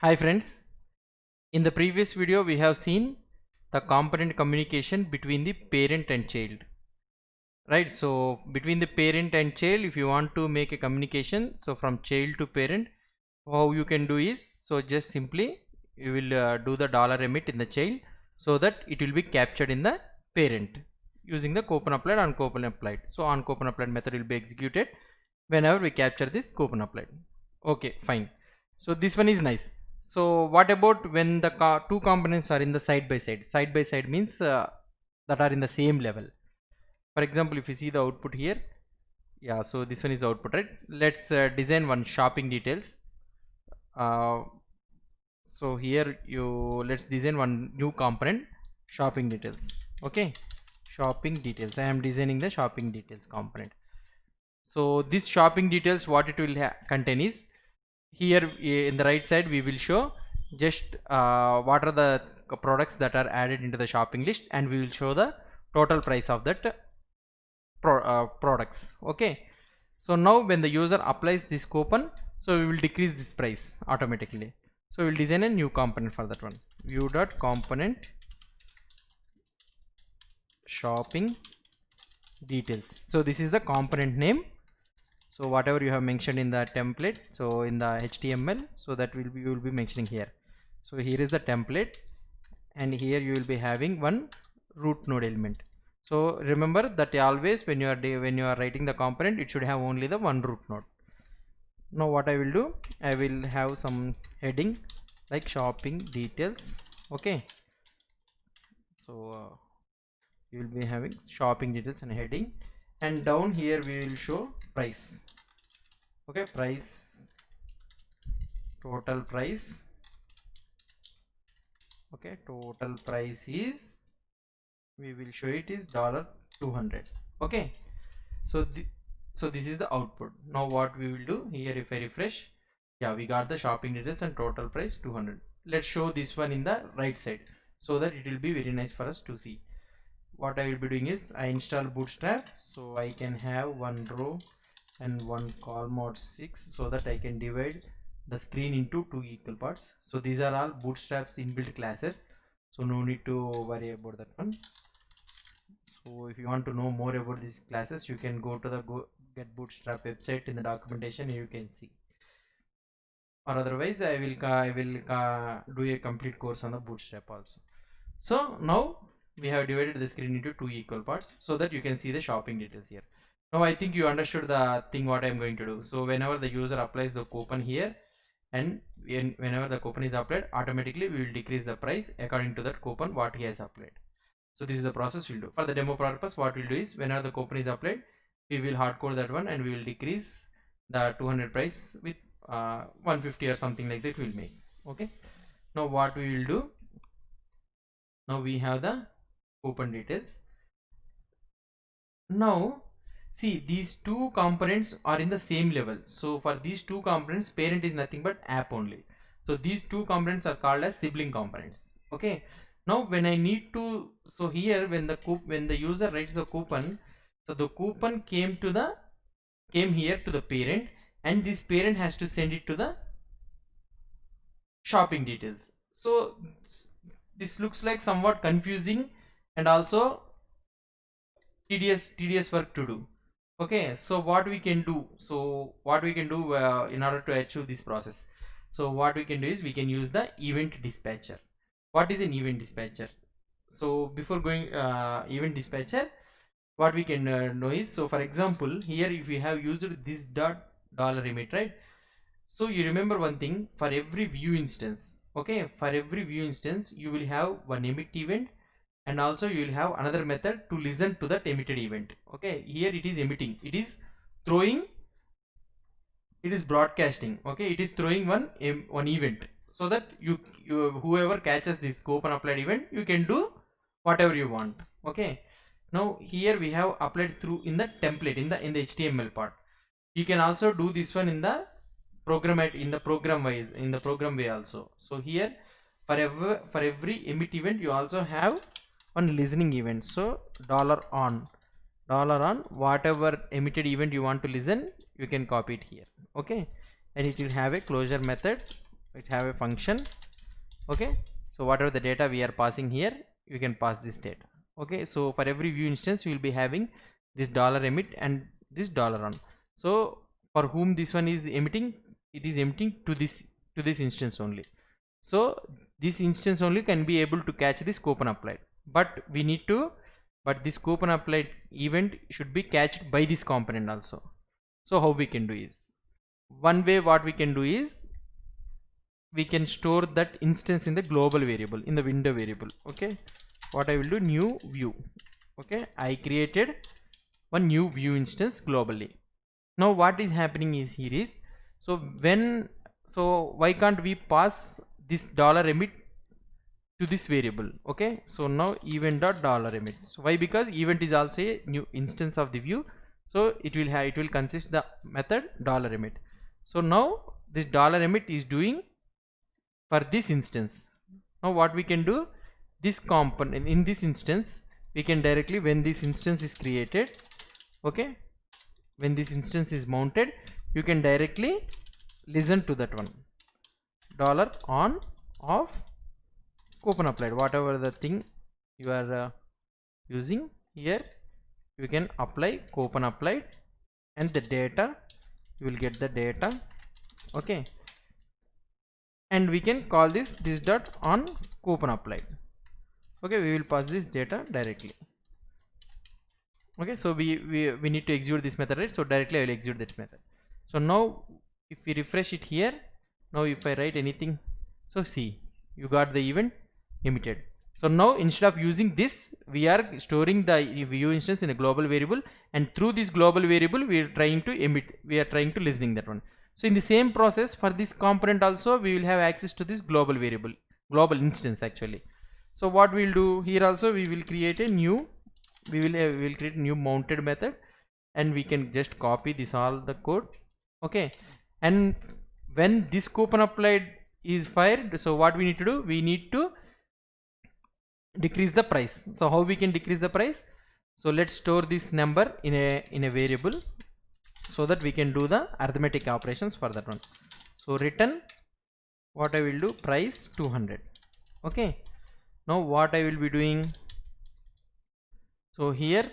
Hi friends, in the previous video we have seen the component communication between the parent and child, right? So between the parent and child, if you want to make a communication, so from child to parent, how you can do is, so just simply you will do the $emit in the child so that it will be captured in the parent using the coupon applied on coupon applied. So on coupon applied method will be executed whenever we capture this coupon applied. Okay, fine. So this one is nice. So what about when the two components are in the side by side? Side by side means that are in the same level. For example, if you see the output here, yeah, so this one is the output, right? Let's design one shopping details. Uh, so here let's design one new component, shopping details. Okay, shopping details. I am designing the shopping details component. So this shopping details, what it will contain is, here in the right side we will show just what are the products that are added into the shopping list, and we will show the total price of that products. Okay, so now when the user applies this coupon, so we will decrease this price automatically. So we will design a new component for that one, view dot component shopping details. So this is the component name. So whatever you have mentioned in the template, so in the HTML, so that will be, you will be mentioning here. So here is the template, and here you will be having one root node element. So remember that always when you are writing the component, it should have only the one root node. Now what I will do, I will have some heading like shopping details. Okay, so you will be having shopping details and heading, and down here we will show price. Okay, price, total price. Okay, total price is, we will show it is $200. Okay, so so this is the output. Now what we will do here, if I refresh, yeah, we got the shopping details and total price 200. Let's show this one in the right side so that it will be very nice for us to see. What I will be doing is, I install Bootstrap, so I can have one row and one column mod 6 so that I can divide the screen into two equal parts. So these are all Bootstrap's inbuilt classes, so no need to worry about that one. So if you want to know more about these classes, you can go to the get Bootstrap website. In the documentation you can see, or otherwise I will do a complete course on the Bootstrap also. So now we have divided the screen into two equal parts so that you can see the shopping details here. Now I think you understood the thing what I am going to do. So whenever the user applies the coupon here, and whenever the coupon is applied, automatically we will decrease the price according to that coupon what he has applied. So this is the process we'll do. For the demo purpose, what we'll do is, whenever the coupon is applied, we will hard code that one and we will decrease the 200 price with 150 or something like that we'll make. Okay, now what we will do, now we have the coupon details. Now see, these two components are in the same level. So for these two components, parent is nothing but app only. So these two components are called as sibling components. Okay, now when I need to, so here when the user writes the coupon, so the coupon came here to the parent, and this parent has to send it to the shopping details. So this looks like somewhat confusing and also tedious work to do. Okay, so what we can do, in order to achieve this process, so what we can do is, we can use the event dispatcher. What is an event dispatcher? So before going event dispatcher, what we can know is, so for example here, if we have used this $emit, right? So you remember one thing, for every view instance, okay, for every view instance you will have one emit event, and also you will have another method to listen to that emitted event. Okay, here it is emitting, it is throwing, it is broadcasting. Okay, it is throwing one event, so that you whoever catches this coupon applied event, you can do whatever you want. Okay, now here we have applied through in the template, in the HTML part. You can also do this one in the program way also. So here for every emit event, you also have one listening event. So $on whatever emitted event you want to listen, you can copy it here. Okay, and it will have a closure method it have a function. Okay, so whatever the data we are passing here, you can pass this data. Okay, so for every view instance we will be having this $emit and this $on. So for whom this one is emitting, it is emitting to this instance only. So this instance only can be able to catch this coupon applied, but this coupon applied event should be catched by this component also. So how we can do is, one way what we can do is, we can store that instance in the global variable, in the window variable. Okay, what I will do, new view. Okay, I created one new view instance globally. Now what is happening is here is, so why can't we pass this $emit to this variable? Okay, so now event.$emit. So why? Because event is also a new instance of the view, so it will consist the method $emit. So now this $emit is doing for this instance. Now what we can do, this component in this instance, we can directly, when this instance is created, okay, when this instance is mounted, you can directly listen to that one, $on of coupon applied, whatever the thing you are using here, you can apply coupon applied, and the data, you will get the data. Okay, and we can call this dot on coupon applied. Okay, we will pass this data directly. Okay, so we need to execute this method, right? So directly I will execute that method. So now if we refresh it here, now if I write anything, so see, you got the event emitted. So now instead of using this, we are storing the view instance in a global variable, and through this global variable we are trying to emit, we are trying to listening that one. So in the same process, for this component also we will have access to this global variable, global instance actually. So what we'll do here also, we will create a new, we will create a new mounted method, and we can just copy this all the code. Okay, and when this coupon applied is fired, so what we need to do, we need to decrease the price. So how we can decrease the price? So let's store this number in a variable, so that we can do the arithmetic operations for that one. So return, what I will do, price 200. Okay, now what I will be doing, so here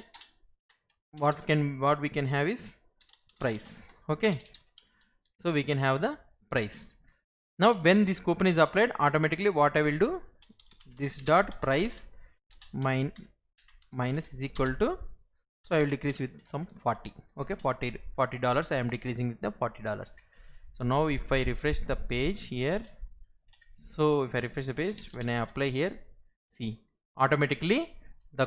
what we can have is price. Okay, so we can have the price. Now when this coupon is applied, automatically what I will do, this dot price minus is equal to, so I will decrease with some 40. Okay, $40 I am decreasing with the $40. So now if I refresh the page here, so if I refresh the page, when I apply here, see, automatically the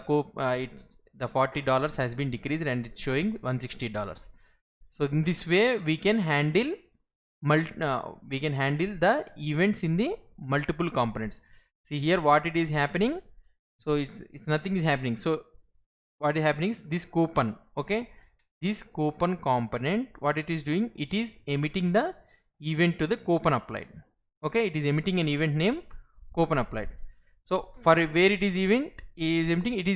the $40 has been decreased and it's showing $160. So in this way we can handle the events in the multiple components. See here what it is happening, so it's nothing is happening. So what is happening is this coupon, okay, this coupon component, what it is doing, it is emitting the event to the coupon applied. Okay, it is emitting an event name coupon applied. So for where it is emitting, it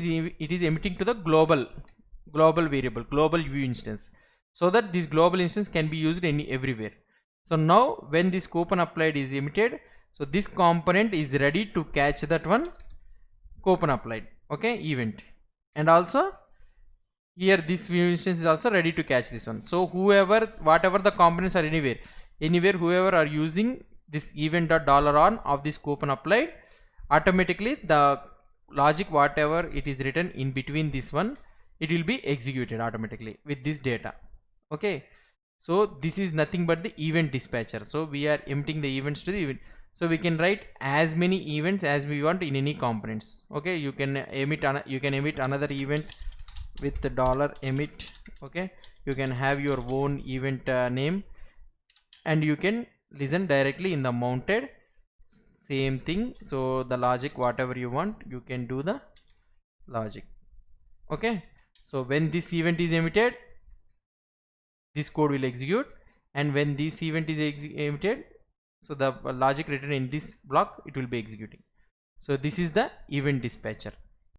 is emitting to the global variable, global view instance, so that this global instance can be used everywhere. So now when this coupon applied is emitted, so this component is ready to catch that one coupon applied, okay, event, and also here this view instance is also ready to catch this one. So whatever the components are anywhere whoever are using this event.$on of this coupon applied, automatically the logic whatever it is written in between this one, it will be executed automatically with this data. Okay, so this is nothing but the event dispatcher. So we are emptying the events to the event. So we can write as many events as we want in any components. Okay, you can emit another event with the $emit. Okay, you can have your own event name, and you can listen directly in the mounted, same thing. So the logic whatever you want, you can do the logic. Okay, so when this event is emitted, this code will execute, and when this event is emitted, so the logic written in this block, it will be executing. So this is the event dispatcher.